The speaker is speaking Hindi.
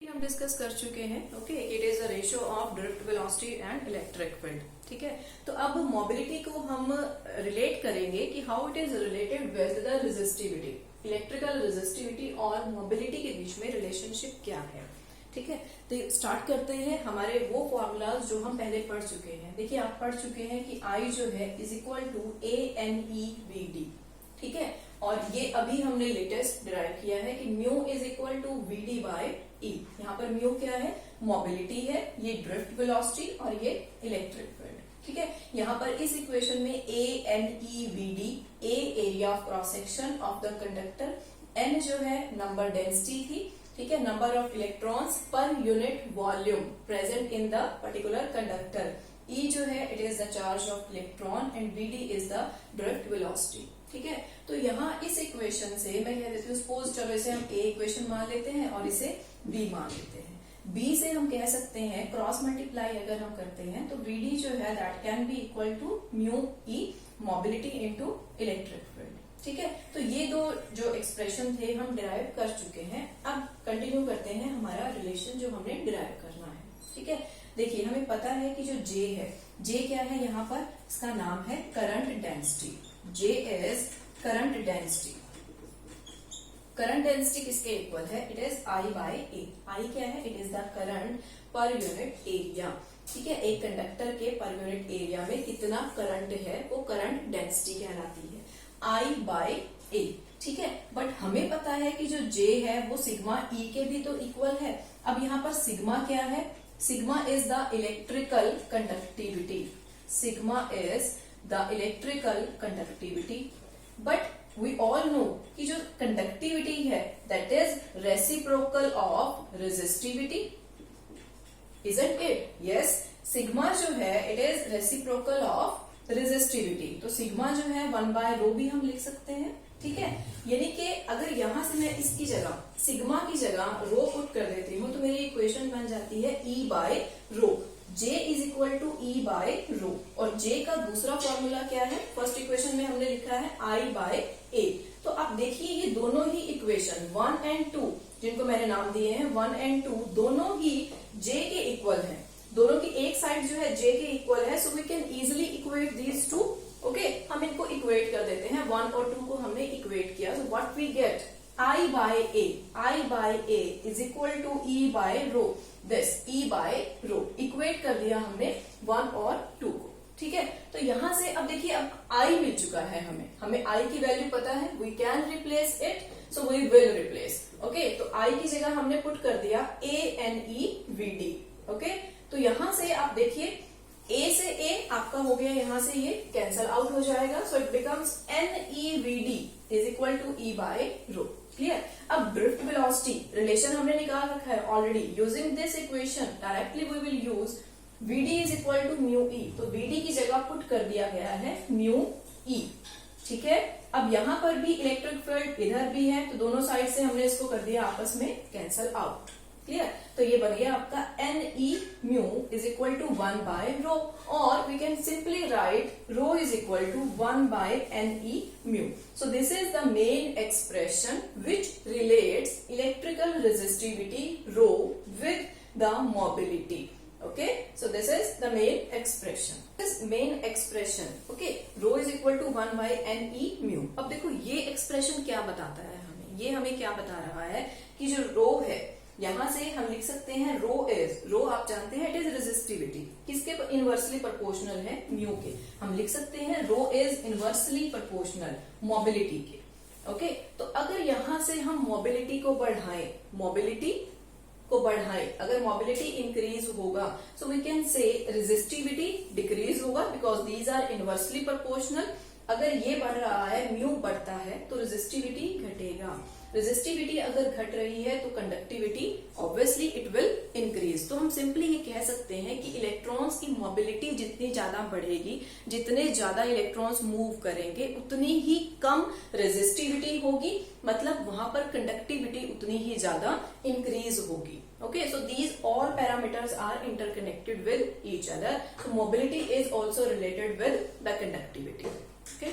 हम डिस्कस कर चुके हैं। Okay, it is a ratio of drift velocity and electric field. ठीक है, तो अब मोबिलिटी को हम रिलेट करेंगे कि how it is related with the resistivity. Electrical resistivity और मोबिलिटी के बीच में रिलेशनशिप क्या है। ठीक है, तो स्टार्ट करते हैं हमारे वो फॉर्मूलाज जो हम पहले पढ़ चुके हैं। देखिए, आप पढ़ चुके हैं कि I जो है इज इक्वल टू ANEVD। ठीक है, और ये अभी हमने लेटेस्ट डिराइव किया है कि mu is equal to VD by E। यहाँ पर म्यू क्या है? मोबिलिटी है, ये ड्रिफ्ट वेलोसिटी और ये इलेक्ट्रिक फील्ड। ठीक है, यहाँ पर इस इक्वेशन में ANEVD, A area of cross section of the conductor, N जो है नंबर डेंसिटी थी, ठीक है, number of electrons per unit volume present in the particular conductor, E जो है it is the charge of electron and VD is the drift velocity. ठीक है, तो यहाँ इस इक्वेशन से मैं कह देती हूँ, सपोज चलो इसे हम A इक्वेशन मान लेते हैं और इसे B मान लेते हैं। B से हम कह सकते हैं क्रॉस मल्टीप्लाई अगर हम करते हैं तो VD जो है that can be equal to mu E mobility into electric field. ठीक है, तो ये दो जो एक्सप्रेशन थे हम डिराइव कर चुके हैं। अब कंटिन्यू करते हैं हमारा रिलेशन जो हमने डिराइव करना है। ठीक है, देखिए हमें पता है कि जो J है, J क्या है? यहाँ पर इसका नाम है current density. J is current density. Current density किसके इक्वल है? It is I by A। I क्या है? It is the current per unit area. ठीक है, एक कंडक्टर के पर यूनिट एरिया में कितना करंट है वो करंट डेंसिटी कहलाती है, I बाय A। ठीक है, बट हमें पता है कि जो J है वो सिग्मा E के भी तो इक्वल है। अब यहाँ पर सिग्मा क्या है? Sigma is the electrical conductivity. Sigma is the electrical conductivity, but we all know कि जो कंडक्टिविटी है that is reciprocal of resistivity, isn't it? Yes, sigma जो है it is reciprocal of resistivity. तो सिग्मा जो है 1 बाय रो भी हम लिख सकते हैं। ठीक है, यानी कि अगर यहां से मैं इसकी जगह सिग्मा की जगह रो पुट कर देती हूँ तो मेरी इक्वेशन बन जाती है E by rho. J is equal to E by rho. और J का दूसरा फॉर्मूला क्या है? फर्स्ट इक्वेशन में हमने लिखा है I बाय A। तो आप देखिए ये दोनों ही इक्वेशन 1 एंड 2 जिनको मैंने नाम दिए हैं 1 एंड 2 दोनों ही J के इक्वल हैं। दोनों की एक साइड जो है J के इक्वल है, so we can easily equate these two. Okay, हम इनको इक्वेट कर देते हैं। 1 और 2 को हमने इक्वेट किया, so what we get? I by A। I by A is equal to E by rho. This E by rho equate कर दिया हमने 1 और 2 को। ठीक है, तो यहां से अब देखिए अब I मिल चुका है हमें I की वैल्यू पता है, we can replace it, so we will replace. Okay, तो I की जगह हमने पुट कर दिया ANEVD। ओके, तो यहां से आप देखिए A से A आपका हो गया, यहां से ये कैंसल आउट हो जाएगा, so it becomes NEVD is equal to E by rho. Clear? अब ड्रिफ्ट वेलोसिटी रिलेशन हमने निकाल रखा है already. Using this equation directly we will use VD is equal to mu E। तो VD की जगह पुट कर दिया गया है म्यू E। ठीक है, अब यहां पर भी इलेक्ट्रिक फील्ड इधर भी है, तो दोनों साइड से हमने इसको कर दिया आपस में कैंसल आउट। क्लियर? तो ये बन गया आपका NE mu is equal to 1 by rho, और we can simply write rho is equal to 1 by NE mu. So this is the main expression which relates electrical resistivity rho with the mobility. Okay, so this is the main expression. This main expression, okay, rho is equal to 1 by NE mu. अब देखो ये expression क्या बताता है हमें? ये हमें क्या बता रहा है कि जो rho है यहां से हम लिख सकते हैं रो आप जानते हैं इट इज रेजिस्टिविटी। किसके इनवर्सली प्रोपोर्शनल है? म्यू के। हम लिख सकते हैं रो इज इनवर्सली प्रोपोर्शनल मोबिलिटी के। ओके, तो अगर यहां से हम मोबिलिटी को बढ़ाएं, अगर मोबिलिटी इंक्रीज होगा so we can say resistivity decrease होगा because these are inversely proportional. अगर ये बढ़ रहा है, म्यू बढ़ता है, तो रेजिस्टिविटी घटेगा। रेजिस्टिविटी अगर घट रही है तो conductivity obviously it will increase. तो हम सिंपली ये कह सकते हैं कि इलेक्ट्रॉन्स की मोबिलिटी जितनी ज्यादा बढ़ेगी, जितने ज्यादा इलेक्ट्रॉन्स मूव करेंगे उतनी ही कम रेजिस्टिविटी होगी, मतलब वहां पर कंडक्टिविटी उतनी ही ज्यादा इंक्रीज होगी। Okay, so these all parameters are interconnected with each other. So mobility is also related with the conductivity. Okay.